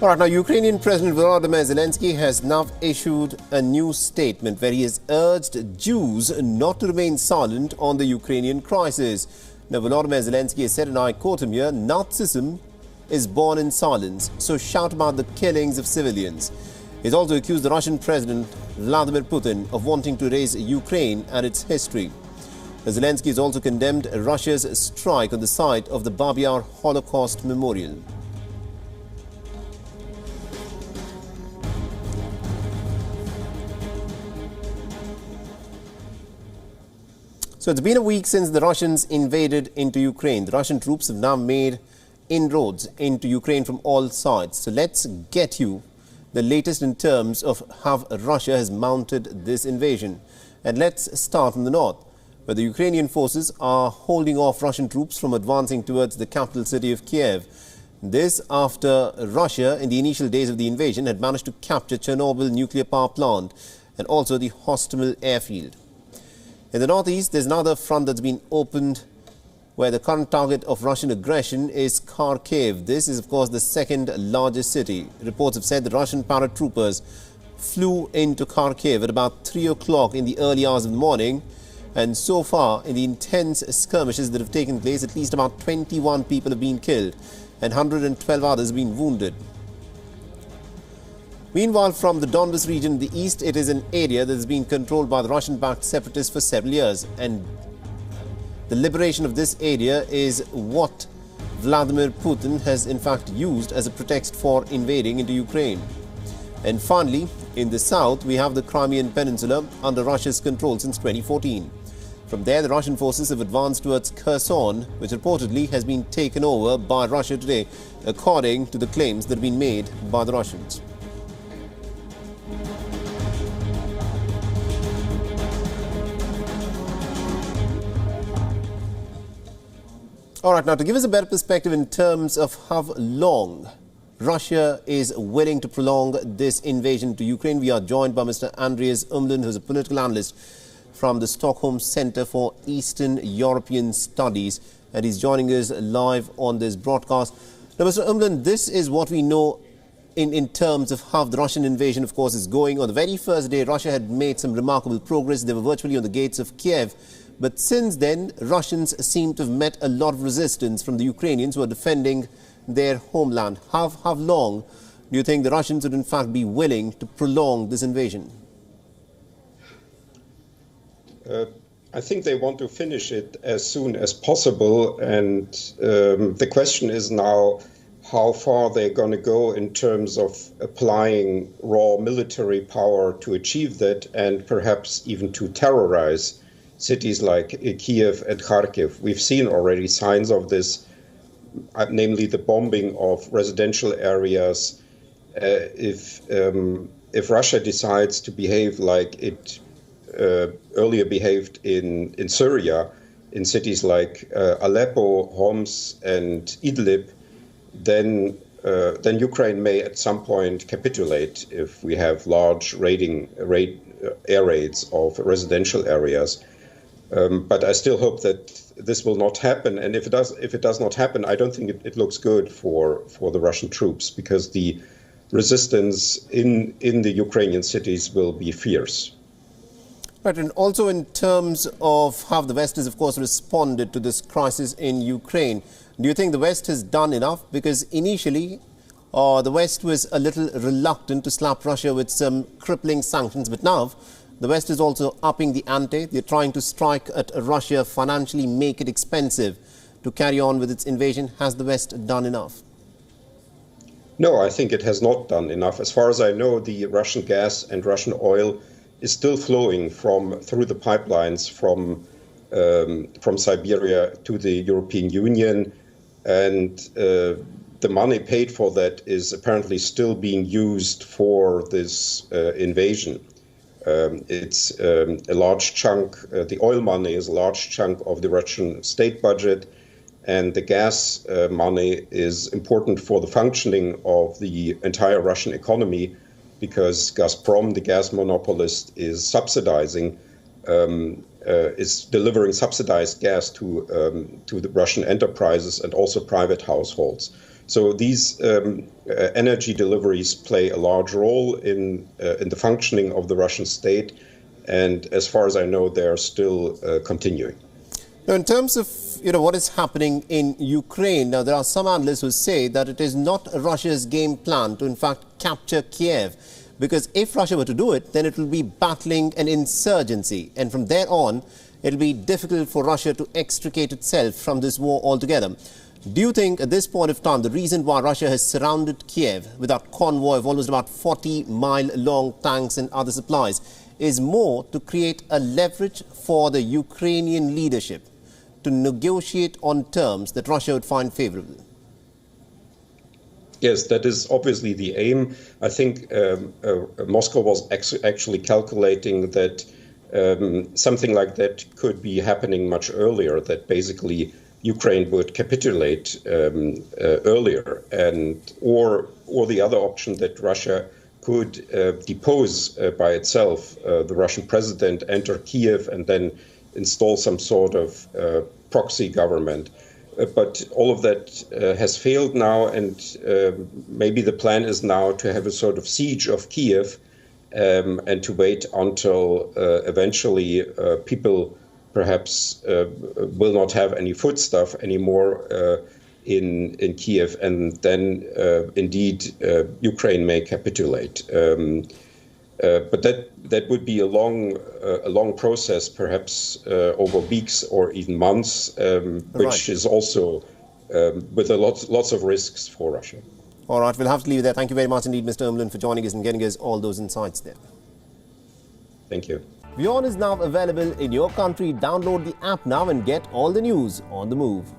All right, now Ukrainian President Volodymyr Zelensky has now issued a new statement where he has urged Jews not to remain silent on the Ukrainian crisis. Now, Volodymyr Zelensky has said, and I quote him here, "Nazism is born in silence, so shout about the killings of civilians." He's also accused the Russian President Vladimir Putin of wanting to erase Ukraine and its history. Zelensky has also condemned Russia's strike on the site of the BABI Holocaust Memorial. So it's been a week since the Russians invaded into Ukraine. The Russian troops have now made inroads into Ukraine from all sides. So let's get you the latest in terms of how Russia has mounted this invasion. And let's start from the north, where the Ukrainian forces are holding off Russian troops from advancing towards the capital city of Kyiv. This after Russia, in the initial days of the invasion, had managed to capture Chernobyl nuclear power plant and also the Hostomel airfield. In the northeast, there's another front that's been opened where the current target of Russian aggression is Kharkiv. This is, of course, the second largest city. Reports have said the Russian paratroopers flew into Kharkiv at about 3 o'clock in the early hours of the morning. And so far, in the intense skirmishes that have taken place, at least about 21 people have been killed and 112 others have been wounded. Meanwhile, from the Donbas region in the east, it is an area that has been controlled by the Russian-backed separatists for several years. And the liberation of this area is what Vladimir Putin has in fact used as a pretext for invading into Ukraine. And finally, in the south, we have the Crimean Peninsula under Russia's control since 2014. From there, the Russian forces have advanced towards Kherson, which reportedly has been taken over by Russia today, according to the claims that have been made by the Russians. All right, now to give us a better perspective in terms of how long Russia is willing to prolong this invasion to Ukraine, we are joined by Mr. Andreas Umlund, who is a political analyst from the Stockholm Center for Eastern European Studies, and he's joining us live on this broadcast. Now, Mr. Umlund, this is what we know in terms of how the Russian invasion, of course, is going. On the very first day, Russia had made some remarkable progress. They were virtually on the gates of Kiev. But since then, Russians seem to have met a lot of resistance from the Ukrainians who are defending their homeland. How long do you think the Russians would in fact be willing to prolong this invasion? I think they want to finish it as soon as possible. And the question is now how far they're going to go in terms of applying raw military power to achieve that, and perhaps even to terrorize cities like Kyiv and Kharkiv. We've seen already signs of this, namely the bombing of residential areas. If Russia decides to behave like it earlier behaved in Syria, in cities like Aleppo, Homs, and Idlib, then Ukraine may at some point capitulate if we have large air raids of residential areas. But I still hope that this will not happen. And if it does not happen, I don't think it looks good for the Russian troops, because the resistance in the Ukrainian cities will be fierce. Right, and also in terms of how the West has, of course, responded to this crisis in Ukraine, do you think the West has done enough? Because initially, the West was a little reluctant to slap Russia with some crippling sanctions, but now the West is also upping the ante. They're trying to strike at Russia, financially make it expensive to carry on with its invasion. Has the West done enough? No, I think it has not done enough. As far as I know, the Russian gas and Russian oil is still flowing through the pipelines from Siberia to the European Union, and the money paid for that is apparently still being used for this invasion. It's a large chunk, the oil money is a large chunk of the Russian state budget, and the gas money is important for the functioning of the entire Russian economy, because Gazprom, the gas monopolist, is subsidizing, is delivering subsidized gas to the Russian enterprises and also private households. So these energy deliveries play a large role in the functioning of the Russian state, and as far as I know, they are still continuing. Now, in terms of what is happening in Ukraine, now there are some analysts who say that it is not Russia's game plan to in fact capture Kyiv, because if Russia were to do it, then it will be battling an insurgency, and from there on, it will be difficult for Russia to extricate itself from this war altogether. Do you think at this point of time the reason why Russia has surrounded Kyiv with that convoy of almost about 40-mile-long tanks and other supplies is more to create a leverage for the Ukrainian leadership to negotiate on terms that Russia would find favorable? Yes, that is obviously the aim. I think Moscow was actually calculating that something like that could be happening much earlier, that basically Ukraine would capitulate earlier, or the other option that Russia could depose by itself the Russian president, enter Kyiv, and then install some sort of proxy government. But all of that has failed now, and maybe the plan is now to have a sort of siege of Kyiv and to wait until eventually people perhaps will not have any foodstuff anymore in Kyiv, and then indeed Ukraine may capitulate. But that would be a long process, perhaps over weeks or even months, which is also with lots of risks for Russia. All right, we'll have to leave it there. Thank you very much indeed, Mr. Umlin, for joining us and getting us all those insights there. Thank you. WION is now available in your country. Download the app now and get all the news on the move.